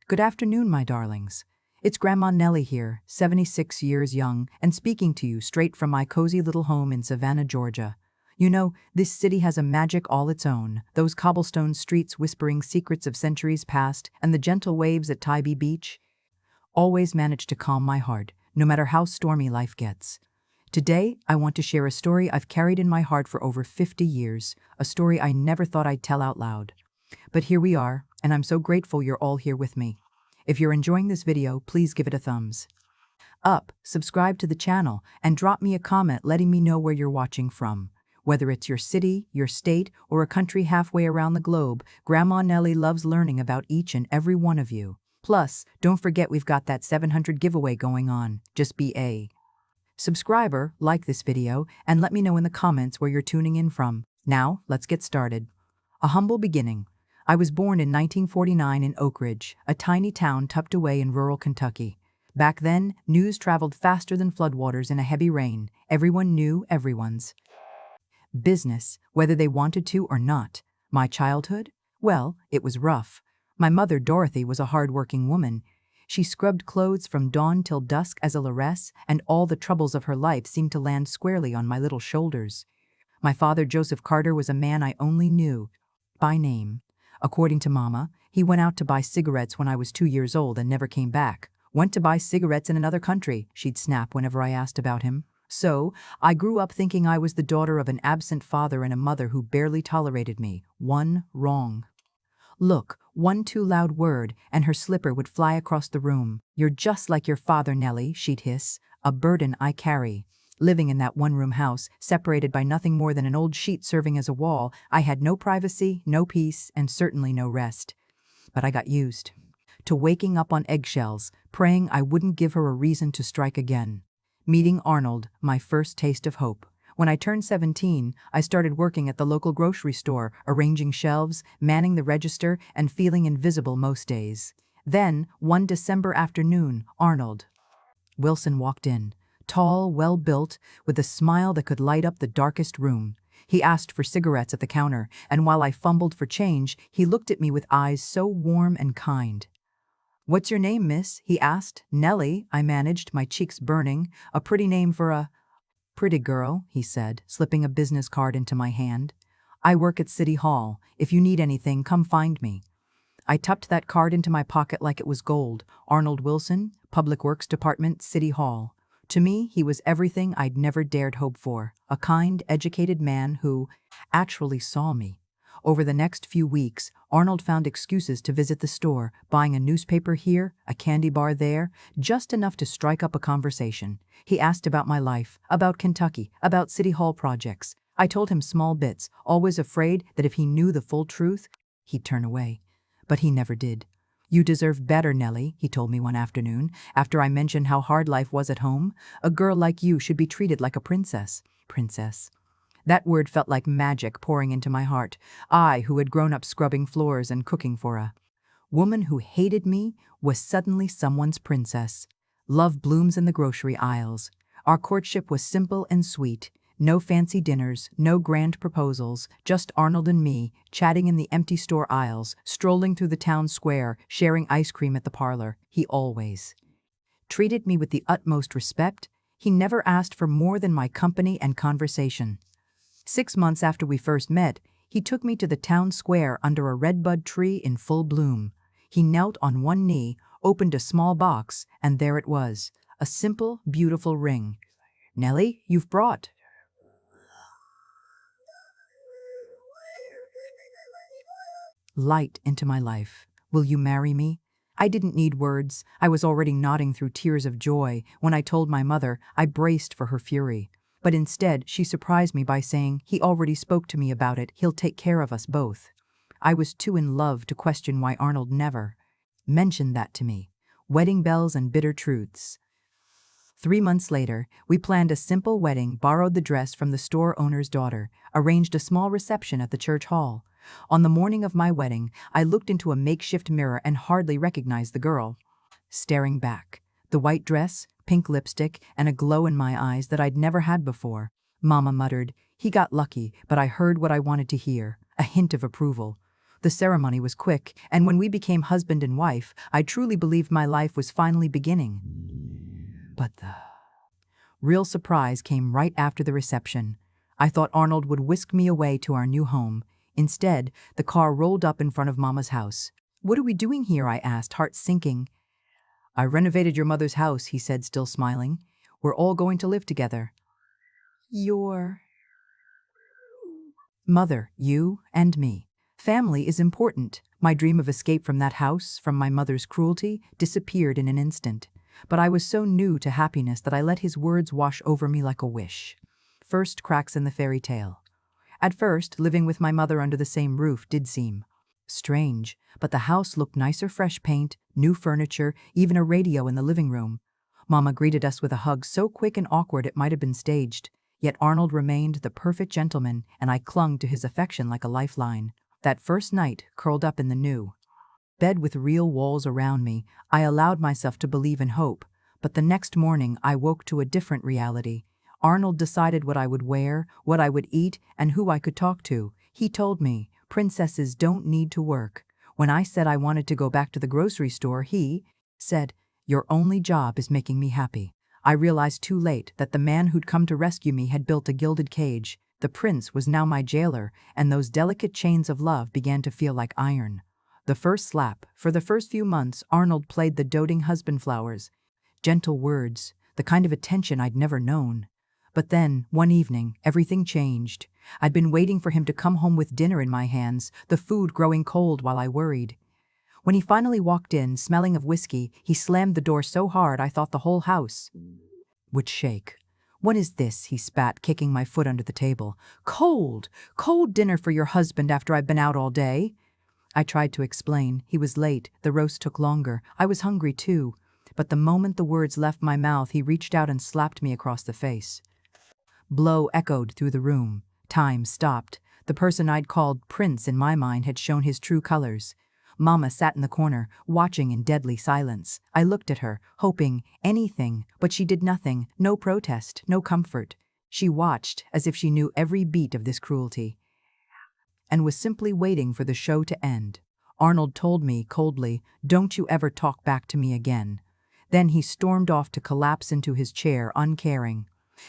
Good afternoon, my darlings. It's Grandma Nellie here, 76 years young, and speaking to you straight from my cozy little home in Savannah, Georgia. You know, this city has a magic all its own, those cobblestone streets whispering secrets of centuries past, and the gentle waves at Tybee Beach always manage to calm my heart, no matter how stormy life gets. Today, I want to share a story I've carried in my heart for over 50 years, a story I never thought I'd tell out loud. But here we are, and I'm so grateful you're all here with me. If you're enjoying this video, please give it a thumbs up, subscribe to the channel, and drop me a comment letting me know where you're watching from. Whether it's your city, your state, or a country halfway around the globe, Grandma Nellie loves learning about each and every one of you. Plus, don't forget we've got that 700 giveaway going on. Just be a subscriber, like this video, and let me know in the comments where you're tuning in from. Now, let's get started. A humble beginning. I was born in 1949 in Oak Ridge, a tiny town tucked away in rural Kentucky. Back then, news traveled faster than floodwaters in a heavy rain. Everyone knew everyone's business, whether they wanted to or not. My childhood? Well, it was rough. My mother, Dorothy, was a hard-working woman. She scrubbed clothes from dawn till dusk as a lairess, and all the troubles of her life seemed to land squarely on my little shoulders. My father, Joseph Carter, was a man I only knew by name. According to Mama, he went out to buy cigarettes when I was 2 years old and never came back. Went to buy cigarettes in another country, she'd snap whenever I asked about him. So, I grew up thinking I was the daughter of an absent father and a mother who barely tolerated me. One wrong look, one too loud word, and her slipper would fly across the room. "You're just like your father, Nellie," she'd hiss, a burden I carry. Living in that one-room house, separated by nothing more than an old sheet serving as a wall, I had no privacy, no peace, and certainly no rest. But I got used to waking up on eggshells, praying I wouldn't give her a reason to strike again. Meeting Arnold, my first taste of hope. When I turned 17, I started working at the local grocery store, arranging shelves, manning the register, and feeling invisible most days. Then, one December afternoon, Arnold Wilson walked in. Tall, well-built, with a smile that could light up the darkest room. He asked for cigarettes at the counter, and while I fumbled for change, he looked at me with eyes so warm and kind. "What's your name, miss?" he asked. "Nellie," I managed, my cheeks burning. "A pretty name for a pretty girl," he said, slipping a business card into my hand. "I work at City Hall. If you need anything, come find me." I tucked that card into my pocket like it was gold. Arnold Wilson, Public Works Department, City Hall. To me, he was everything I'd never dared hope for. A kind, educated man who actually saw me. Over the next few weeks, Arnold found excuses to visit the store, buying a newspaper here, a candy bar there, just enough to strike up a conversation. He asked about my life, about Kentucky, about City Hall projects. I told him small bits, always afraid that if he knew the full truth, he'd turn away. But he never did. "You deserve better, Nellie," he told me one afternoon, after I mentioned how hard life was at home. "A girl like you should be treated like a princess." Princess. That word felt like magic pouring into my heart. I, who had grown up scrubbing floors and cooking for a woman who hated me, was suddenly someone's princess. Love blooms in the grocery aisles. Our courtship was simple and sweet. No fancy dinners, no grand proposals, just Arnold and me, chatting in the empty store aisles, strolling through the town square, sharing ice cream at the parlor. He always treated me with the utmost respect. He never asked for more than my company and conversation. 6 months after we first met, he took me to the town square under a redbud tree in full bloom. He knelt on one knee, opened a small box, and there it was, a simple, beautiful ring. "Nellie, you've brought light into my life. Will you marry me?" I didn't need words. I was already nodding through tears of joy. When I told my mother, I braced for her fury. But instead, she surprised me by saying, "He already spoke to me about it. He'll take care of us both." I was too in love to question why Arnold never mentioned that to me. Wedding bells and bitter truths. 3 months later, we planned a simple wedding, borrowed the dress from the store owner's daughter, arranged a small reception at the church hall. On the morning of my wedding, I looked into a makeshift mirror and hardly recognized the girl staring back. The white dress, pink lipstick, and a glow in my eyes that I'd never had before. Mama muttered, "He got lucky," but I heard what I wanted to hear, a hint of approval. The ceremony was quick, and when we became husband and wife, I truly believed my life was finally beginning. But the real surprise came right after the reception. I thought Arnold would whisk me away to our new home. Instead, the car rolled up in front of Mama's house. "What are we doing here?" I asked, heart sinking. "I renovated your mother's house," he said, still smiling. "We're all going to live together." "Your mother, you and me. Family is important." My dream of escape from that house, from my mother's cruelty, disappeared in an instant. But I was so new to happiness that I let his words wash over me like a wish. First cracks in the fairy tale. At first, living with my mother under the same roof did seem strange, but the house looked nicer, fresh paint, new furniture, even a radio in the living room. Mama greeted us with a hug so quick and awkward it might have been staged. Yet Arnold remained the perfect gentleman, and I clung to his affection like a lifeline. That first night, curled up in the new bed with real walls around me, I allowed myself to believe in hope. But the next morning, I woke to a different reality. Arnold decided what I would wear, what I would eat, and who I could talk to. He told me, "Princesses don't need to work." When I said I wanted to go back to the grocery store, he said, "Your only job is making me happy." I realized too late that the man who'd come to rescue me had built a gilded cage. The prince was now my jailer, and those delicate chains of love began to feel like iron. The first slap. For the first few months, Arnold played the doting husband flowers. Gentle words, the kind of attention I'd never known. But then, one evening, everything changed. I'd been waiting for him to come home with dinner in my hands, the food growing cold while I worried. When he finally walked in, smelling of whiskey, he slammed the door so hard I thought the whole house would shake. "What is this?" he spat, kicking my foot under the table. "Cold! Cold dinner for your husband after I've been out all day." I tried to explain. He was late. The roast took longer. I was hungry too. But the moment the words left my mouth, he reached out and slapped me across the face. Blow echoed through the room. Time stopped. The person I'd called Prince in my mind had shown his true colors. Mama sat in the corner, watching in deadly silence. I looked at her, hoping anything, but she did nothing. No protest, no comfort. She watched as if she knew every beat of this cruelty, and was simply waiting for the show to end. Arnold told me coldly, "Don't you ever talk back to me again." Then he stormed off to collapse into his chair, uncaring.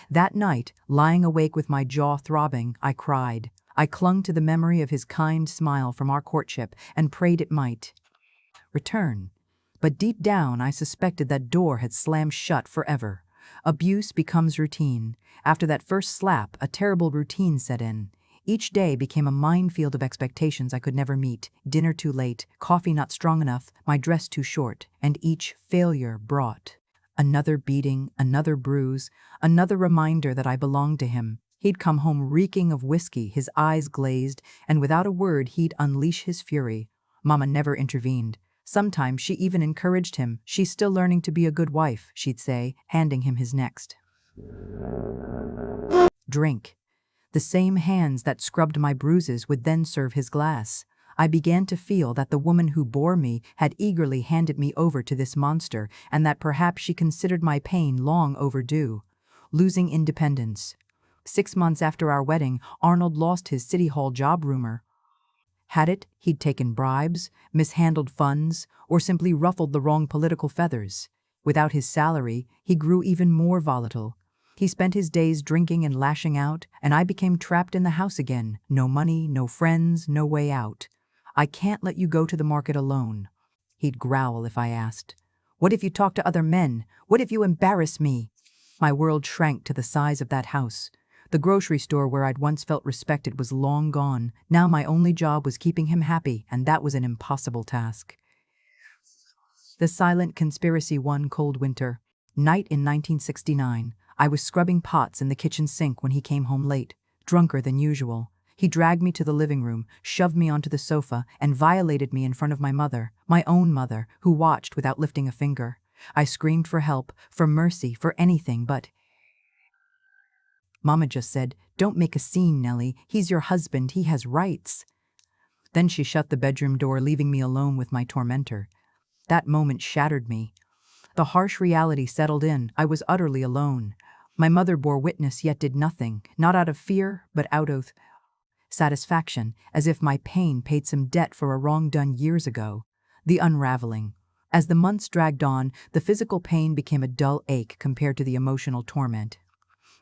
That night, lying awake with my jaw throbbing, I cried. I clung to the memory of his kind smile from our courtship and prayed it might return. But deep down, I suspected that door had slammed shut forever. Abuse becomes routine. After that first slap, a terrible routine set in. Each day became a minefield of expectations I could never meet. Dinner too late, coffee not strong enough, my dress too short, and each failure brought another beating, another bruise, another reminder that I belonged to him. He'd come home reeking of whiskey, his eyes glazed, and without a word he'd unleash his fury. Mama never intervened. Sometimes she even encouraged him. "She's still learning to be a good wife," she'd say, handing him his next drink. The same hands that scrubbed my bruises would then serve his glass. I began to feel that the woman who bore me had eagerly handed me over to this monster, and that perhaps she considered my pain long overdue. Losing independence. 6 months after our wedding, Arnold lost his City Hall job. Rumor had it he'd taken bribes, mishandled funds, or simply ruffled the wrong political feathers. Without his salary, he grew even more volatile. He spent his days drinking and lashing out, and I became trapped in the house again. No money, no friends, no way out. "I can't let you go to the market alone," he'd growl if I asked. "What if you talk to other men? What if you embarrass me?" My world shrank to the size of that house. The grocery store where I'd once felt respected was long gone. Now my only job was keeping him happy, and that was an impossible task. The silent conspiracy. One cold winter night in 1969. I was scrubbing pots in the kitchen sink when he came home late, drunker than usual. He dragged me to the living room, shoved me onto the sofa, and violated me in front of my mother, my own mother, who watched without lifting a finger. I screamed for help, for mercy, for anything, but Mama just said, "Don't make a scene, Nellie. He's your husband. He has rights." Then she shut the bedroom door, leaving me alone with my tormentor. That moment shattered me. The harsh reality settled in. I was utterly alone. My mother bore witness yet did nothing, not out of fear, but out of satisfaction, as if my pain paid some debt for a wrong done years ago. The unraveling. As the months dragged on, the physical pain became a dull ache compared to the emotional torment.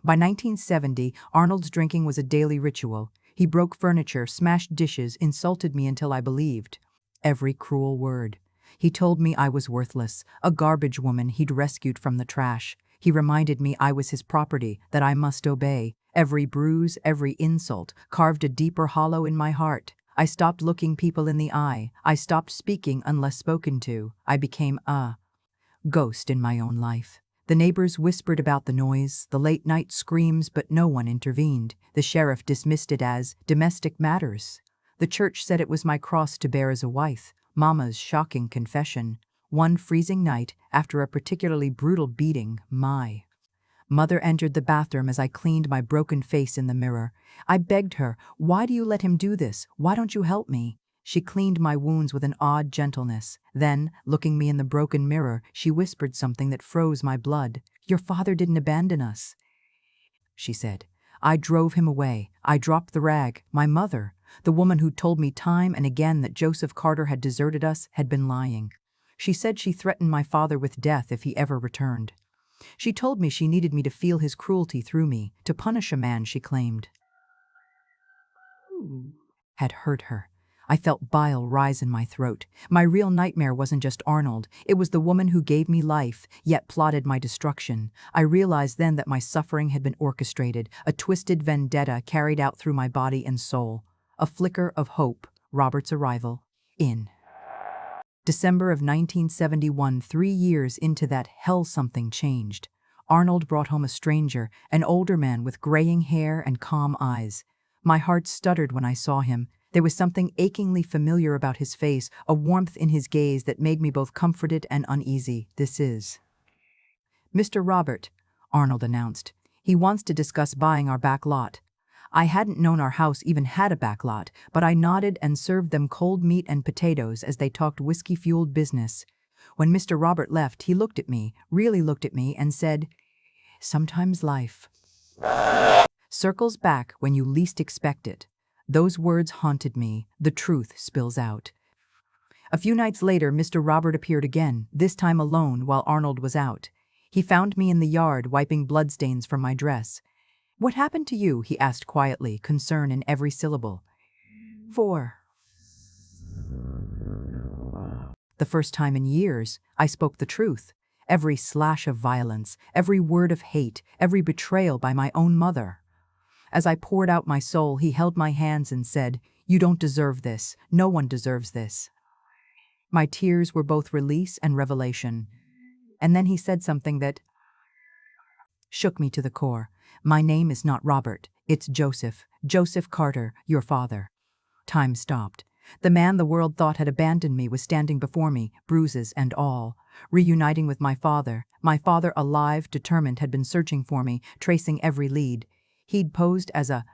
By 1970, Arnold's drinking was a daily ritual. He broke furniture, smashed dishes, insulted me until I believed every cruel word. He told me I was worthless, a garbage woman he'd rescued from the trash. He reminded me I was his property, that I must obey. Every bruise, every insult, carved a deeper hollow in my heart. I stopped looking people in the eye. I stopped speaking unless spoken to. I became a ghost in my own life. The neighbors whispered about the noise, the late-night screams, but no one intervened. The sheriff dismissed it as domestic matters. The church said it was my cross to bear as a wife. Mama's shocking confession. One freezing night, after a particularly brutal beating, my mother entered the bathroom as I cleaned my broken face in the mirror. I begged her, "Why do you let him do this? Why don't you help me?" She cleaned my wounds with an odd gentleness. Then, looking me in the broken mirror, she whispered something that froze my blood. "Your father didn't abandon us," she said. "I drove him away. I dropped the rag. My mother, the woman who told me time and again that Joseph Carter had deserted us, had been lying. She said she threatened my father with death if he ever returned. She told me she needed me to feel his cruelty through me, to punish a man she claimed had hurt her." I felt bile rise in my throat. My real nightmare wasn't just Arnold. It was the woman who gave me life, yet plotted my destruction. I realized then that my suffering had been orchestrated, a twisted vendetta carried out through my body and soul. A flicker of hope, Robert's arrival. In December of 1971, 3 years into that hell, something changed. Arnold brought home a stranger, an older man with graying hair and calm eyes. My heart stuttered when I saw him. There was something achingly familiar about his face, a warmth in his gaze that made me both comforted and uneasy. "This is Mr. Robert," Arnold announced. "He wants to discuss buying our back lot." I hadn't known our house even had a back lot, but I nodded and served them cold meat and potatoes as they talked whiskey-fueled business. When Mr. Robert left, he looked at me, really looked at me, and said, "Sometimes life circles back when you least expect it." Those words haunted me. The truth spills out. A few nights later, Mr. Robert appeared again, this time alone while Arnold was out. He found me in the yard, wiping bloodstains from my dress. "What happened to you?" he asked quietly, concern in every syllable. "For the first time in years, I spoke the truth. Every slash of violence, every word of hate, every betrayal by my own mother. As I poured out my soul, he held my hands and said, "You don't deserve this. No one deserves this." My tears were both release and revelation. And then he said something that shook me to the core. "My name is not Robert. It's Joseph. Joseph Carter, your father." Time stopped. The man the world thought had abandoned me was standing before me, bruises and all. Reuniting with my father alive, determined, had been searching for me, tracing every lead. He'd posed as a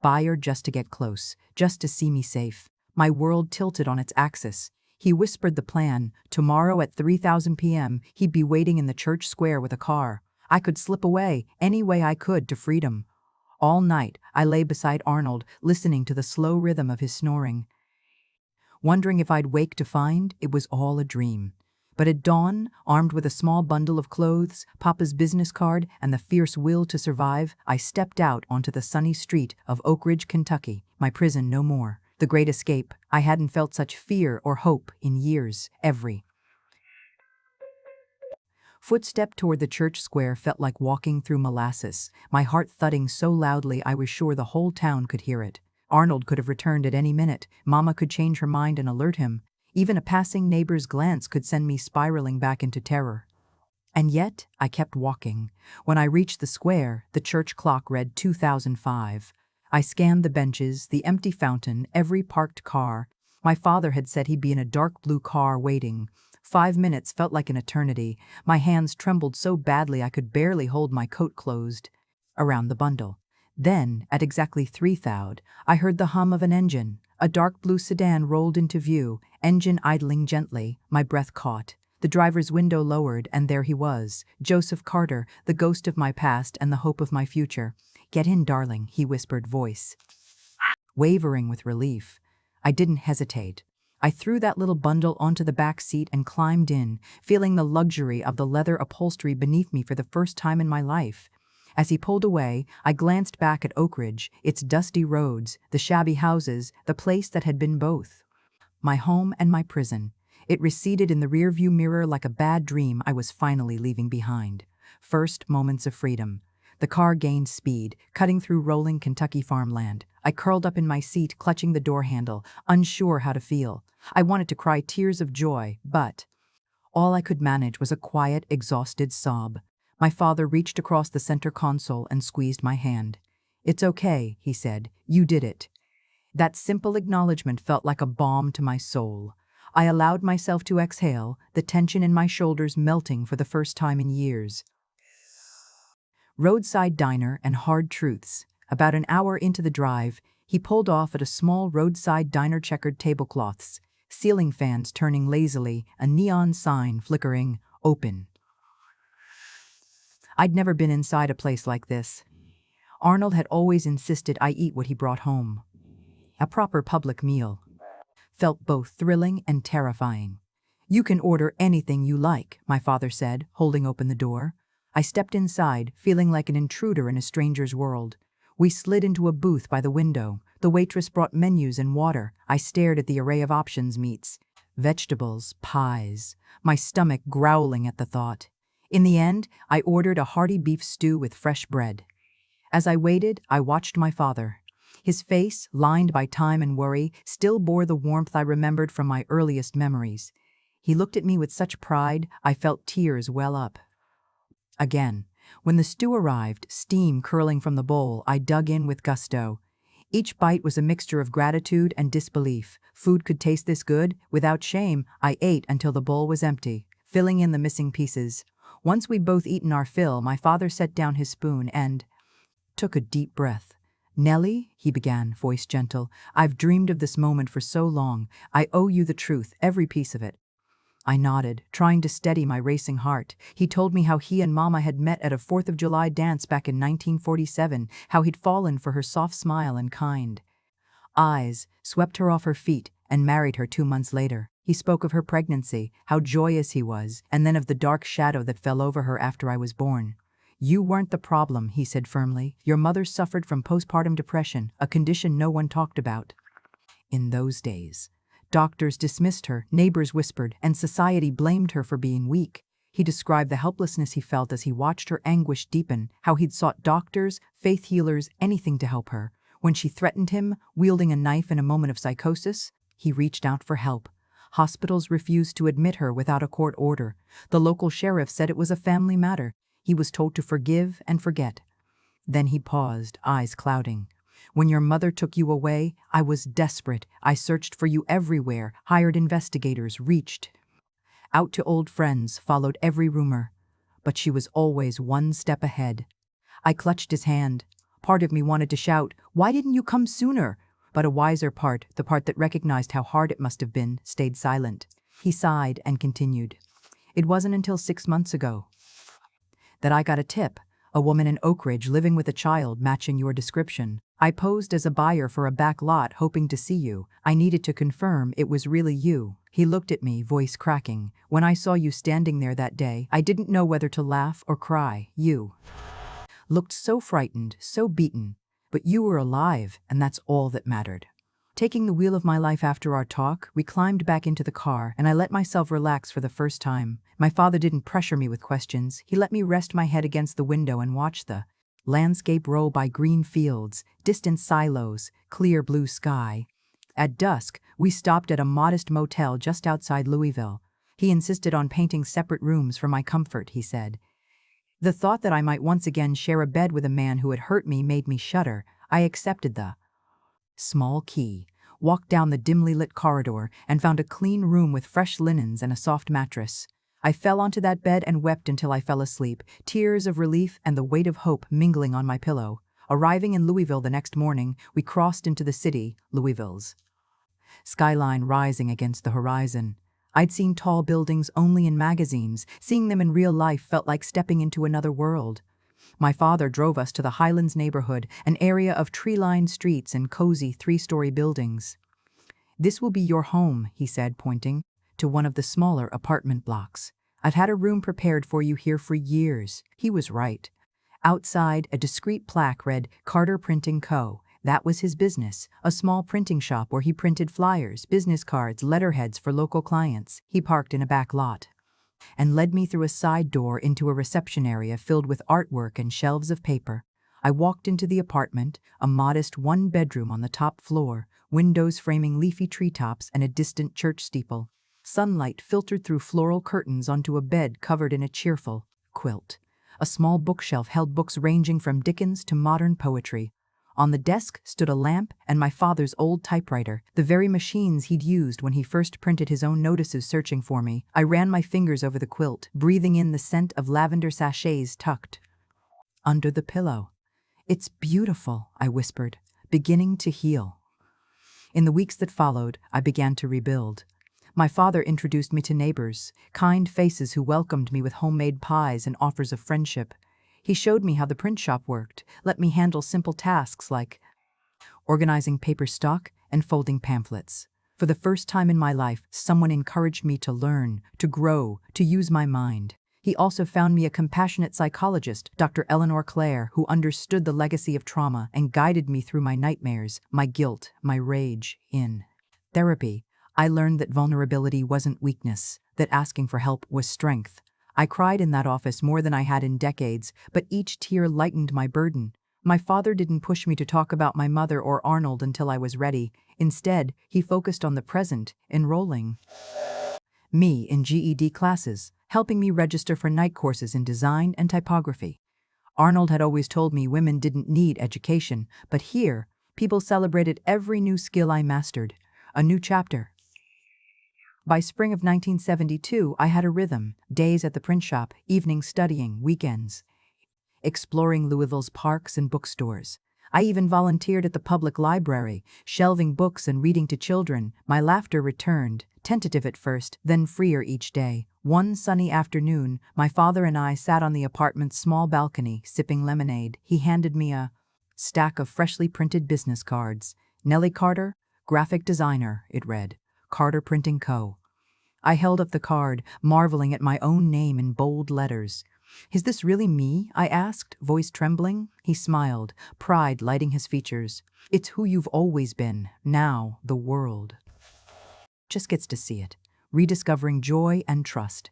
buyer just to get close, just to see me safe. My world tilted on its axis. He whispered the plan. Tomorrow at 3,000 p.m., he'd be waiting in the church square with a car. I could slip away, any way I could, to freedom. All night, I lay beside Arnold, listening to the slow rhythm of his snoring, wondering if I'd wake to find it was all a dream. But at dawn, armed with a small bundle of clothes, Papa's business card, and the fierce will to survive, I stepped out onto the sunny street of Oak Ridge, Kentucky, my prison no more. The great escape. I hadn't felt such fear or hope in years. Every footstep toward the church square felt like walking through molasses, my heart thudding so loudly I was sure the whole town could hear it. Arnold could have returned at any minute. Mama could change her mind and alert him. Even a passing neighbor's glance could send me spiraling back into terror. And yet, I kept walking. When I reached the square, the church clock read 2005. I scanned the benches, the empty fountain, every parked car. My father had said he'd be in a dark blue car waiting. 5 minutes felt like an eternity. My hands trembled so badly I could barely hold my coat closed around the bundle. Then, at exactly 3,000, I heard the hum of an engine. A dark blue sedan rolled into view, engine idling gently. My breath caught. The driver's window lowered, and there he was, Joseph Carter, the ghost of my past and the hope of my future. "Get in, darling," he whispered, voice Wavering with relief, I didn't hesitate. I threw that little bundle onto the back seat and climbed in, feeling the luxury of the leather upholstery beneath me for the first time in my life. As he pulled away, I glanced back at Oak Ridge, its dusty roads, the shabby houses, the place that had been both. My home and my prison. It receded in the rearview mirror like a bad dream I was finally leaving behind. First moments of freedom. The car gained speed, cutting through rolling Kentucky farmland. I curled up in my seat, clutching the door handle, unsure how to feel. I wanted to cry tears of joy, but all I could manage was a quiet, exhausted sob. My father reached across the center console and squeezed my hand. "It's okay," he said. "You did it." That simple acknowledgement felt like a balm to my soul. I allowed myself to exhale, the tension in my shoulders melting for the first time in years. Roadside diner and hard truths. About an hour into the drive, he pulled off at a small roadside diner, checkered tablecloths, ceiling fans turning lazily, a neon sign flickering, "Open." I'd never been inside a place like this. Arnold had always insisted I eat what he brought home. A proper public meal. Felt both thrilling and terrifying. "You can order anything you like," my father said, holding open the door. I stepped inside, feeling like an intruder in a stranger's world. We slid into a booth by the window. The waitress brought menus and water. I stared at the array of options: meats, vegetables, pies, my stomach growling at the thought. In the end, I ordered a hearty beef stew with fresh bread. As I waited, I watched my father. His face, lined by time and worry, still bore the warmth I remembered from my earliest memories. He looked at me with such pride, I felt tears well up. Again, when the stew arrived, steam curling from the bowl, I dug in with gusto. Each bite was a mixture of gratitude and disbelief. Food could taste this good? Without shame, I ate until the bowl was empty, filling in the missing pieces. Once we'd both eaten our fill, my father set down his spoon and took a deep breath. "Nellie," he began, voice gentle, "I've dreamed of this moment for so long. I owe you the truth, every piece of it." I nodded, trying to steady my racing heart. He told me how he and Mama had met at a 4th of July dance back in 1947, how he'd fallen for her soft smile and kind eyes, swept her off her feet, and married her 2 months later. He spoke of her pregnancy, how joyous he was, and then of the dark shadow that fell over her after I was born. "You weren't the problem," he said firmly. "Your mother suffered from postpartum depression, a condition no one talked about." In those days, doctors dismissed her, neighbors whispered, and society blamed her for being weak. He described the helplessness he felt as he watched her anguish deepen, how he'd sought doctors, faith healers, anything to help her. When she threatened him, wielding a knife in a moment of psychosis, he reached out for help. Hospitals refused to admit her without a court order. The local sheriff said it was a family matter. He was told to forgive and forget. Then he paused, eyes clouding. "When your mother took you away, I was desperate. I searched for you everywhere, hired investigators, reached out to old friends, followed every rumor. But she was always one step ahead." I clutched his hand. Part of me wanted to shout, "Why didn't you come sooner?" But a wiser part, the part that recognized how hard it must have been, stayed silent. He sighed and continued. "It wasn't until 6 months ago that I got a tip. A woman in Oak Ridge living with a child matching your description. I posed as a buyer for a back lot hoping to see you. I needed to confirm it was really you." He looked at me, voice cracking. "When I saw you standing there that day, I didn't know whether to laugh or cry. You looked so frightened, so beaten. But you were alive, and that's all that mattered." Taking the wheel of my life after our talk, we climbed back into the car, and I let myself relax for the first time. My father didn't pressure me with questions. He let me rest my head against the window and watch the landscape roll by: green fields, distant silos, clear blue sky. At dusk, we stopped at a modest motel just outside Louisville. He insisted on painting separate rooms for my comfort, he said. The thought that I might once again share a bed with a man who had hurt me made me shudder. I accepted the small key, walked down the dimly lit corridor, and found a clean room with fresh linens and a soft mattress. I fell onto that bed and wept until I fell asleep, tears of relief and the weight of hope mingling on my pillow. Arriving in Louisville the next morning, we crossed into the city, Louisville's skyline rising against the horizon. I'd seen tall buildings only in magazines. Seeing them in real life felt like stepping into another world. My father drove us to the Highlands neighborhood, an area of tree-lined streets and cozy three-story buildings. "This will be your home," he said, pointing to one of the smaller apartment blocks. "I've had a room prepared for you here for years." He was right. Outside, a discreet plaque read Carter Printing Co. That was his business, a small printing shop where he printed flyers, business cards, letterheads for local clients. He parked in a back lot and led me through a side door into a reception area filled with artwork and shelves of paper. I walked into the apartment, a modest one-bedroom on the top floor, windows framing leafy treetops and a distant church steeple. Sunlight filtered through floral curtains onto a bed covered in a cheerful quilt. A small bookshelf held books ranging from Dickens to modern poetry. On the desk stood a lamp and my father's old typewriter, the very machines he'd used when he first printed his own notices searching for me. I ran my fingers over the quilt, breathing in the scent of lavender sachets tucked under the pillow. "It's beautiful," I whispered, beginning to heal. In the weeks that followed, I began to rebuild. My father introduced me to neighbors, kind faces who welcomed me with homemade pies and offers of friendship. He showed me how the print shop worked, let me handle simple tasks like organizing paper stock and folding pamphlets. For the first time in my life, someone encouraged me to learn, to grow, to use my mind. He also found me a compassionate psychologist, Dr. Eleanor Clare, who understood the legacy of trauma and guided me through my nightmares, my guilt, my rage. In therapy, I learned that vulnerability wasn't weakness, that asking for help was strength. I cried in that office more than I had in decades, but each tear lightened my burden. My father didn't push me to talk about my mother or Arnold until I was ready. Instead, he focused on the present, enrolling me in GED classes, helping me register for night courses in design and typography. Arnold had always told me women didn't need education, but here, people celebrated every new skill I mastered, a new chapter. By spring of 1972, I had a rhythm, days at the print shop, evenings studying, weekends exploring Louisville's parks and bookstores. I even volunteered at the public library, shelving books and reading to children. My laughter returned, tentative at first, then freer each day. One sunny afternoon, my father and I sat on the apartment's small balcony, sipping lemonade. He handed me a stack of freshly printed business cards. "Nellie Carter, graphic designer," it read. "Carter Printing Co." I held up the card, marveling at my own name in bold letters. "Is this really me?" I asked, voice trembling. He smiled, pride lighting his features. "It's who you've always been. Now, the world just gets to see it, rediscovering joy and trust."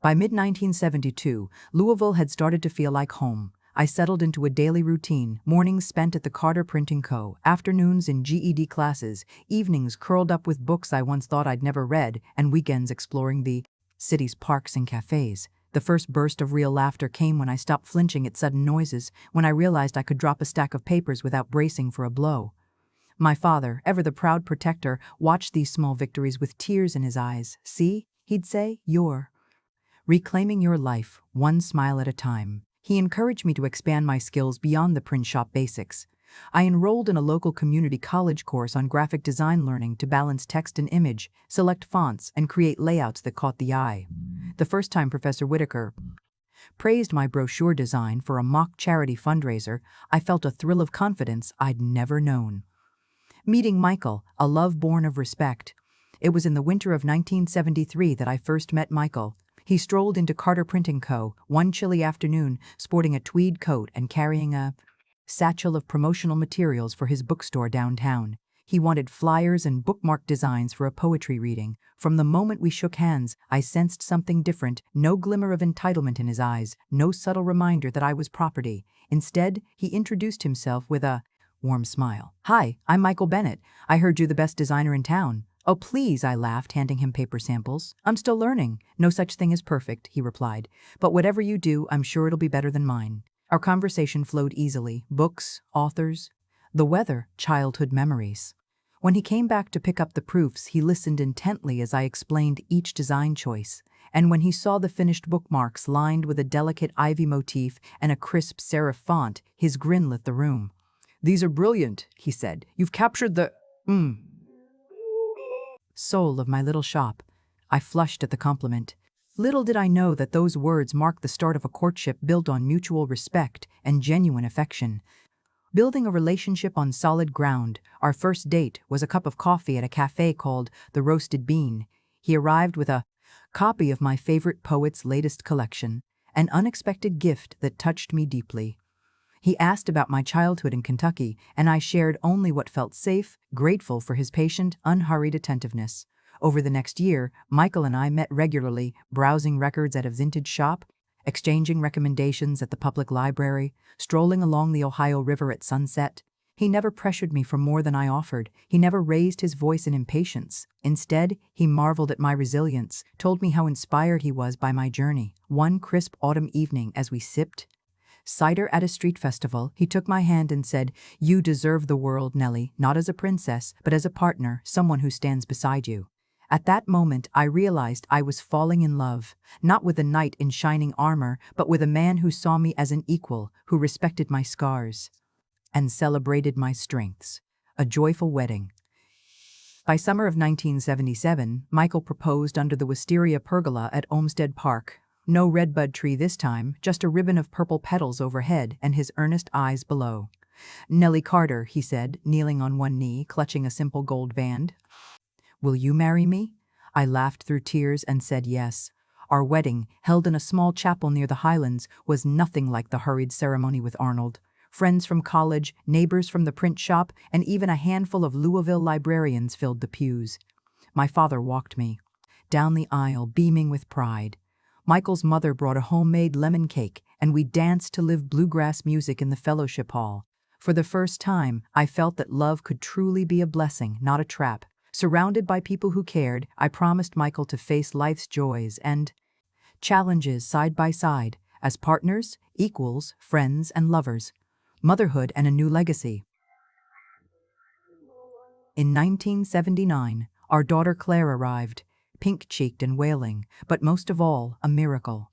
By mid-1972, Louisville had started to feel like home. I settled into a daily routine, mornings spent at the Carter Printing Co., afternoons in GED classes, evenings curled up with books I once thought I'd never read, and weekends exploring the city's parks and cafes. The first burst of real laughter came when I stopped flinching at sudden noises, when I realized I could drop a stack of papers without bracing for a blow. My father, ever the proud protector, watched these small victories with tears in his eyes. "See," he'd say, "you're reclaiming your life, one smile at a time." He encouraged me to expand my skills beyond the print shop basics. I enrolled in a local community college course on graphic design, learning to balance text and image, select fonts, and create layouts that caught the eye. The first time Professor Whitaker praised my brochure design for a mock charity fundraiser, I felt a thrill of confidence I'd never known. Meeting Michael, a love born of respect. It was in the winter of 1973 that I first met Michael. He strolled into Carter Printing Co. one chilly afternoon, sporting a tweed coat and carrying a satchel of promotional materials for his bookstore downtown. He wanted flyers and bookmark designs for a poetry reading. From the moment we shook hands, I sensed something different, no glimmer of entitlement in his eyes, no subtle reminder that I was property. Instead, he introduced himself with a warm smile. "Hi, I'm Michael Bennett. I heard you're the best designer in town." "Oh, please," I laughed, handing him paper samples. "I'm still learning." "No such thing as perfect," he replied. "But whatever you do, I'm sure it'll be better than mine." Our conversation flowed easily. Books, authors, the weather, childhood memories. When he came back to pick up the proofs, he listened intently as I explained each design choice. And when he saw the finished bookmarks lined with a delicate ivy motif and a crisp serif font, his grin lit the room. "These are brilliant," he said. "You've captured the soul of my little shop." I flushed at the compliment. Little did I know that those words marked the start of a courtship built on mutual respect and genuine affection. Building a relationship on solid ground, our first date was a cup of coffee at a cafe called The Roasted Bean. He arrived with a copy of my favorite poet's latest collection, an unexpected gift that touched me deeply. He asked about my childhood in Kentucky, and I shared only what felt safe, grateful for his patient, unhurried attentiveness. Over the next year, Michael and I met regularly, browsing records at a vintage shop, exchanging recommendations at the public library, strolling along the Ohio River at sunset. He never pressured me for more than I offered. He never raised his voice in impatience. Instead, he marveled at my resilience, told me how inspired he was by my journey. One crisp autumn evening, as we sipped cider at a street festival, he took my hand and said, "You deserve the world, Nellie, not as a princess, but as a partner, someone who stands beside you." At that moment, I realized I was falling in love, not with a knight in shining armor, but with a man who saw me as an equal, who respected my scars and celebrated my strengths. A joyful wedding. By summer of 1977, Michael proposed under the wisteria pergola at Olmsted Park. No redbud tree this time, just a ribbon of purple petals overhead and his earnest eyes below. "Nellie Carter," he said, kneeling on one knee, clutching a simple gold band. "Will you marry me?" I laughed through tears and said yes. Our wedding, held in a small chapel near the Highlands, was nothing like the hurried ceremony with Arnold. Friends from college, neighbors from the print shop, and even a handful of Louisville librarians filled the pews. My father walked me down the aisle, beaming with pride. Michael's mother brought a homemade lemon cake, and we danced to live bluegrass music in the fellowship hall. For the first time, I felt that love could truly be a blessing, not a trap. Surrounded by people who cared, I promised Michael to face life's joys and challenges side by side, as partners, equals, friends, and lovers. Motherhood and a new legacy. In 1979, our daughter Claire arrived, pink-cheeked and wailing, but most of all, a miracle.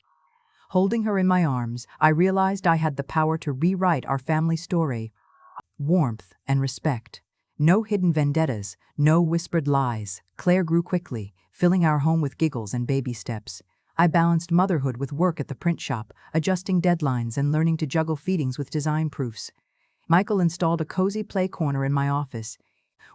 Holding her in my arms, I realized I had the power to rewrite our family story. Warmth and respect. No hidden vendettas, no whispered lies. Claire grew quickly, filling our home with giggles and baby steps. I balanced motherhood with work at the print shop, adjusting deadlines and learning to juggle feedings with design proofs. Michael installed a cozy play corner in my office,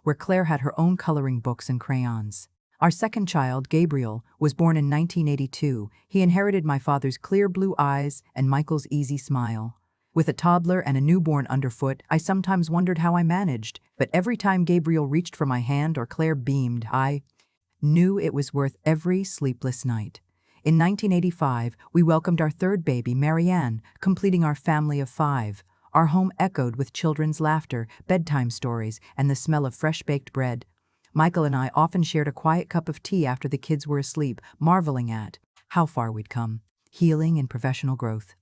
where Claire had her own coloring books and crayons. Our second child, Gabriel, was born in 1982. He inherited my father's clear blue eyes and Michael's easy smile. With a toddler and a newborn underfoot, I sometimes wondered how I managed, but every time Gabriel reached for my hand or Claire beamed, I knew it was worth every sleepless night. In 1985, we welcomed our third baby, Marianne, completing our family of 5. Our home echoed with children's laughter, bedtime stories, and the smell of fresh-baked bread. Michael and I often shared a quiet cup of tea after the kids were asleep, marveling at how far we'd come, healing and professional growth.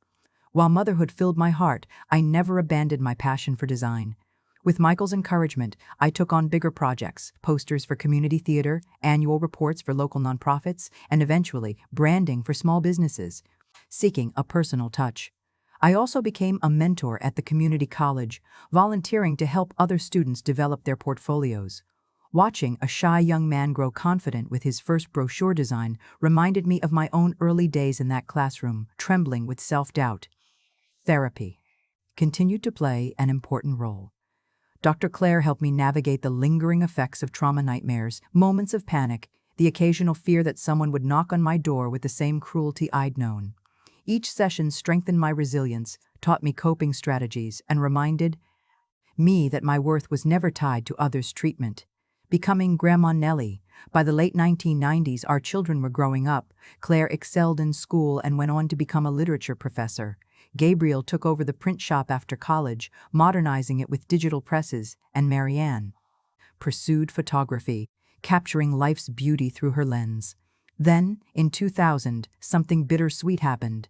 While motherhood filled my heart, I never abandoned my passion for design. With Michael's encouragement, I took on bigger projects, posters for community theater, annual reports for local nonprofits, and eventually branding for small businesses, seeking a personal touch. I also became a mentor at the community college, volunteering to help other students develop their portfolios. Watching a shy young man grow confident with his first brochure design reminded me of my own early days in that classroom, trembling with self-doubt. Therapy continued to play an important role. Dr. Claire helped me navigate the lingering effects of trauma nightmares, moments of panic, the occasional fear that someone would knock on my door with the same cruelty I'd known. Each session strengthened my resilience, taught me coping strategies, and reminded me that my worth was never tied to others' treatment. Becoming Grandma Nellie. By the late 1990s, our children were growing up. Claire excelled in school and went on to become a literature professor. Gabriel took over the print shop after college, modernizing it with digital presses, and Marianne pursued photography, capturing life's beauty through her lens. Then, in 2000, something bittersweet happened.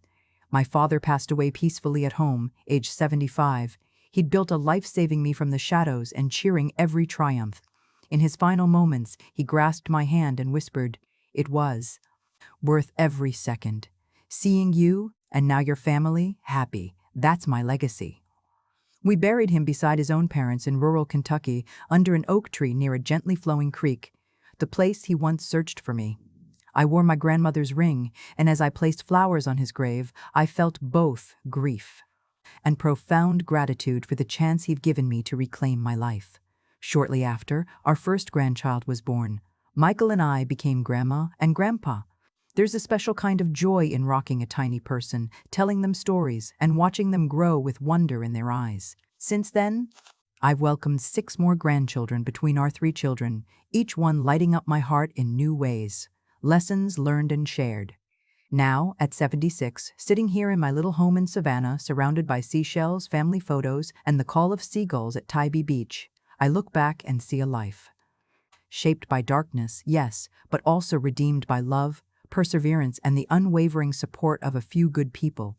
My father passed away peacefully at home, age 75. He'd built a life saving me from the shadows and cheering every triumph. In his final moments, he grasped my hand and whispered, "It was worth every second. Seeing you, and now your family, happy, that's my legacy." We buried him beside his own parents in rural Kentucky, under an oak tree near a gently flowing creek, the place he once searched for me. I wore my grandmother's ring, and as I placed flowers on his grave, I felt both grief and profound gratitude for the chance he'd given me to reclaim my life. Shortly after, our first grandchild was born. Michael and I became Grandma and Grandpa. There's a special kind of joy in rocking a tiny person, telling them stories, and watching them grow with wonder in their eyes. Since then, I've welcomed 6 more grandchildren between our 3 children, each one lighting up my heart in new ways. Lessons learned and shared. Now, at 76, sitting here in my little home in Savannah, surrounded by seashells, family photos, and the call of seagulls at Tybee Beach, I look back and see a life. Shaped by darkness, yes, but also redeemed by love, perseverance, and the unwavering support of a few good people.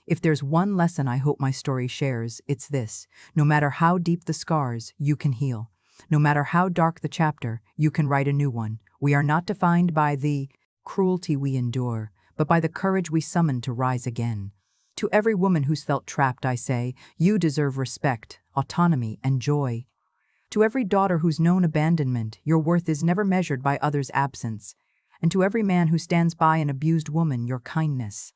If there's one lesson I hope my story shares, it's this: no matter how deep the scars, you can heal. No matter how dark the chapter, you can write a new one. We are not defined by the cruelty we endure, but by the courage we summon to rise again. To every woman who's felt trapped, I say, you deserve respect, autonomy, and joy. To every daughter who's known abandonment, your worth is never measured by others' absence. And to every man who stands by an abused woman, your kindness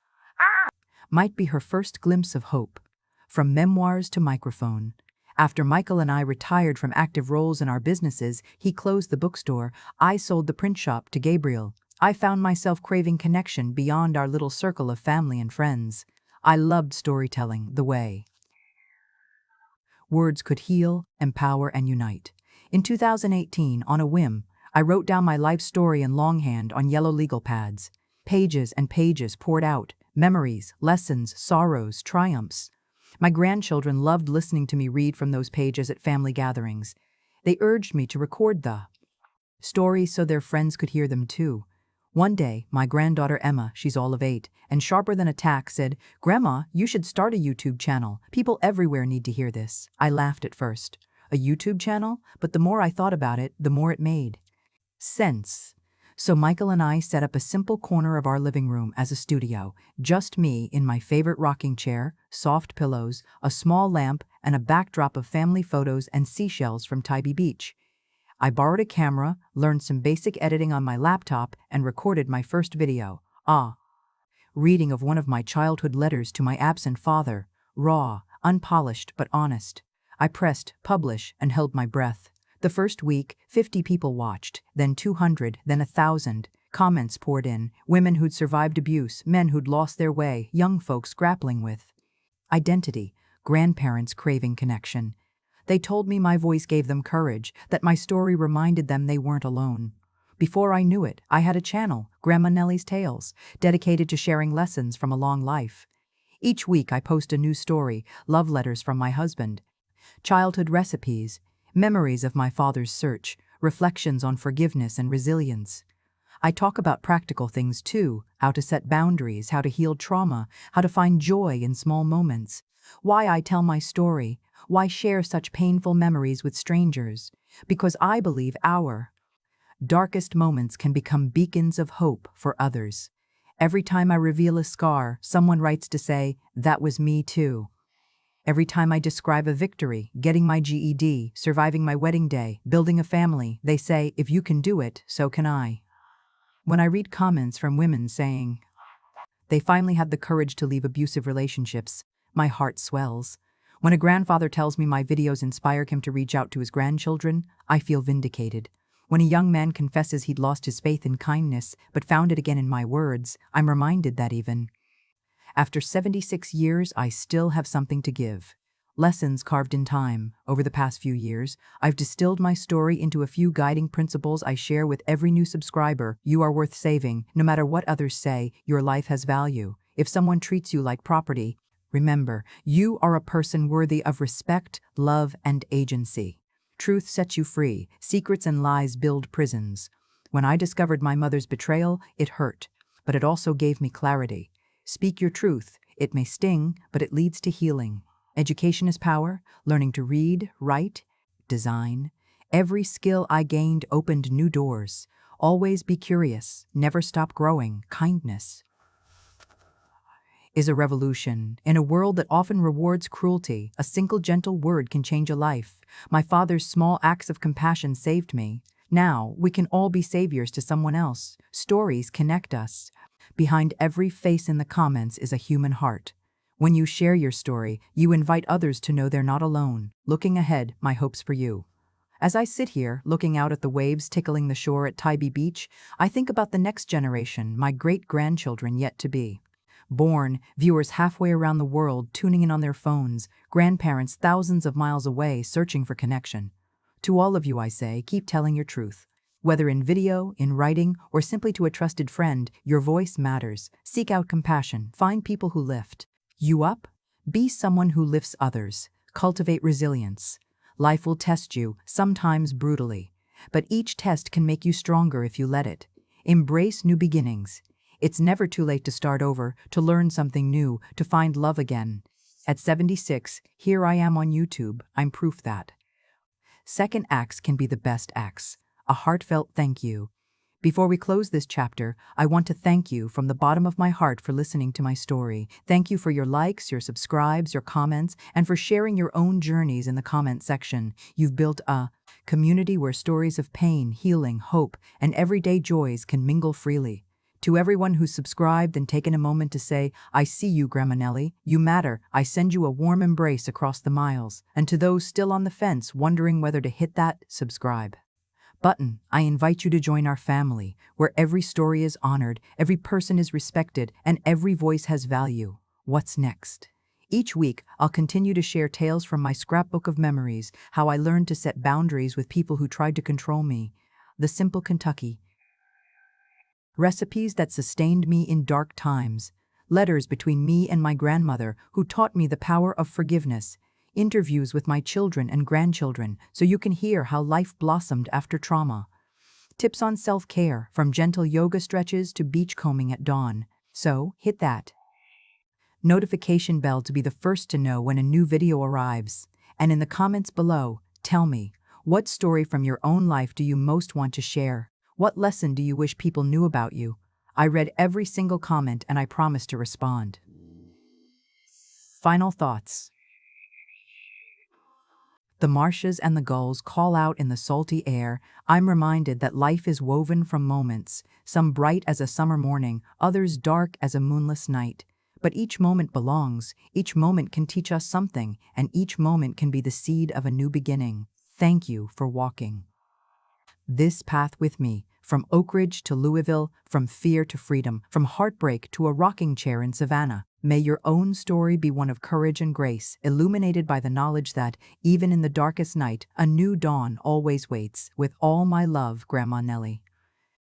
might be her first glimpse of hope. From memoirs to microphone. After Michael and I retired from active roles in our businesses, he closed the bookstore, I sold the print shop to Gabriel. I found myself craving connection beyond our little circle of family and friends. I loved storytelling, the way words could heal, empower, and unite. In 2018, on a whim, I wrote down my life story in longhand on yellow legal pads. Pages and pages poured out, memories, lessons, sorrows, triumphs. My grandchildren loved listening to me read from those pages at family gatherings. They urged me to record the stories so their friends could hear them too. One day, my granddaughter Emma, she's all of 8, and sharper than a tack, said, "Grandma, you should start a YouTube channel. People everywhere need to hear this." I laughed at first. A YouTube channel? But the more I thought about it, the more it made sense. So Michael and I set up a simple corner of our living room as a studio. Just me in my favorite rocking chair, soft pillows, a small lamp, and a backdrop of family photos and seashells from Tybee Beach. I borrowed a camera, learned some basic editing on my laptop, and recorded my first video. Reading of one of my childhood letters to my absent father. Raw, unpolished, but honest. I pressed publish and held my breath. The first week, 50 people watched, then 200, then 1,000. Comments poured in, women who'd survived abuse, men who'd lost their way, young folks grappling with identity, grandparents craving connection. They told me my voice gave them courage, that my story reminded them they weren't alone. Before I knew it, I had a channel, Grandma Nellie's Tales, dedicated to sharing lessons from a long life. Each week I post a new story, love letters from my husband, childhood recipes, memories of my father's search, reflections on forgiveness and resilience. I talk about practical things too, how to set boundaries, how to heal trauma, how to find joy in small moments, why I tell my story, why share such painful memories with strangers, because I believe our darkest moments can become beacons of hope for others. Every time I reveal a scar, someone writes to say, "That was me too." Every time I describe a victory, getting my GED, surviving my wedding day, building a family, they say, "If you can do it, so can I." When I read comments from women saying they finally had the courage to leave abusive relationships, my heart swells. When a grandfather tells me my videos inspired him to reach out to his grandchildren, I feel vindicated. When a young man confesses he'd lost his faith in kindness but found it again in my words, I'm reminded that even after 76 years, I still have something to give. Lessons carved in time. Over the past few years, I've distilled my story into a few guiding principles I share with every new subscriber. You are worth saving. No matter what others say, your life has value. If someone treats you like property, remember, you are a person worthy of respect, love, and agency. Truth sets you free. Secrets and lies build prisons. When I discovered my mother's betrayal, it hurt, but it also gave me clarity. Speak your truth. It may sting, but it leads to healing. Education is power. Learning to read, write, design. Every skill I gained opened new doors. Always be curious. Never stop growing. Kindness is a revolution. In a world that often rewards cruelty, a single gentle word can change a life. My father's small acts of compassion saved me. Now, we can all be saviors to someone else. Stories connect us. Behind every face in the comments is a human heart. When you share your story, you invite others to know they're not alone. Looking ahead, my hopes for you. As I sit here, looking out at the waves tickling the shore at Tybee Beach, I think about the next generation, my great-grandchildren yet to be. Born, viewers halfway around the world tuning in on their phones, grandparents thousands of miles away searching for connection. To all of you I say, keep telling your truth. Whether in video, in writing, or simply to a trusted friend, your voice matters. Seek out compassion, find people who lift you up. Be someone who lifts others. Cultivate resilience. Life will test you, sometimes brutally, but each test can make you stronger if you let it. Embrace new beginnings. It's never too late to start over, to learn something new, to find love again. At 76, here I am on YouTube. I'm proof that second acts can be the best acts. A heartfelt thank you. Before we close this chapter, I want to thank you from the bottom of my heart for listening to my story. Thank you for your likes, your subscribes, your comments, and for sharing your own journeys in the comment section. You've built a community where stories of pain, healing, hope, and everyday joys can mingle freely. To everyone who's subscribed and taken a moment to say, I see you, Grandma Nellie, you matter, I send you a warm embrace across the miles. And to those still on the fence wondering whether to hit that subscribe button, I invite you to join our family, where every story is honored, every person is respected, and every voice has value. What's next? Each week, I'll continue to share tales from my scrapbook of memories, how I learned to set boundaries with people who tried to control me. The Simple Kentucky. Recipes that sustained me in dark times. Letters between me and my grandmother, who taught me the power of forgiveness. Interviews with my children and grandchildren so you can hear how life blossomed after trauma. Tips on self-care, from gentle yoga stretches to beachcombing at dawn. So, hit that notification bell to be the first to know when a new video arrives. And in the comments below, tell me, what story from your own life do you most want to share? What lesson do you wish people knew about you? I read every single comment and I promise to respond. Final thoughts. The marshes and the gulls call out in the salty air. I'm reminded that life is woven from moments, some bright as a summer morning, others dark as a moonless night. But each moment belongs, each moment can teach us something, and each moment can be the seed of a new beginning. Thank you for walking this path with me, from Oak Ridge to Louisville, from fear to freedom, from heartbreak to a rocking chair in Savannah. May your own story be one of courage and grace, illuminated by the knowledge that, even in the darkest night, a new dawn always waits. With all my love, Grandma Nellie.